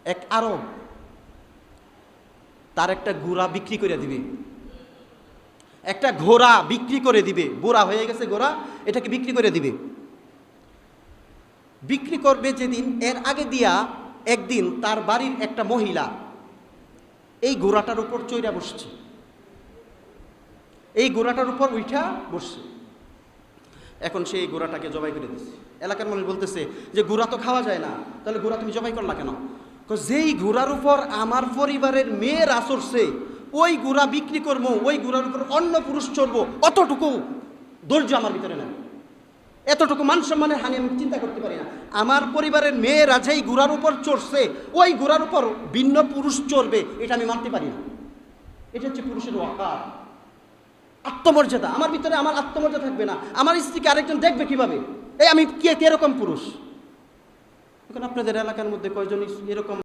এক আরব তার একটা ঘোড়া বিক্রি করে দিবে, একটা ঘোড়া বিক্রি করে দিবে, বুড়া হয়ে গেছে ঘোড়া, এটাকে বিক্রি করে দিবে। বিক্রি করবে যেদিন, এর আগে দিয়া একদিন তার বাড়ির একটা মহিলা এই ঘোড়াটার উপর চইরা বসছে, এই ঘোড়াটার উপর উঠা বসছে। এখন সে এই ঘোড়াটাকে জবাই করে দিচ্ছে। এলাকার মানুষ বলতেছে যে ঘোড়া তো খাওয়া যায় না, তাহলে ঘোড়া তুমি জবাই করলা কেন? যেই ঘোড়ার উপর আমার পরিবারের মেয়েরা চড়ছে, ওই ঘোড়া বিক্রি করবো, ওই ঘোড়ার উপর অন্য পুরুষ চড়বো, অতটুকু ধৈর্য আমার ভিতরে না, এতটুকু মান সম্মানের হানি আমি চিন্তা করতে পারি না। আমার পরিবারের মেয়েরা যেই ঘোড়ার উপর চড়ছে, ওই ঘোড়ার উপর ভিন্ন পুরুষ চড়বে, এটা আমি মানতে পারি না। এটা হচ্ছে পুরুষের ওয়াকার, আত্মমর্যাদা। আমার ভিতরে আমার আত্মমর্যাদা থাকবে না, আমার স্ত্রীকে আরেকজন দেখবে কিভাবে? এই আমি কি এরকম পুরুষ? এখন আপনাদের এলাকার মধ্যে কয়জন এরকম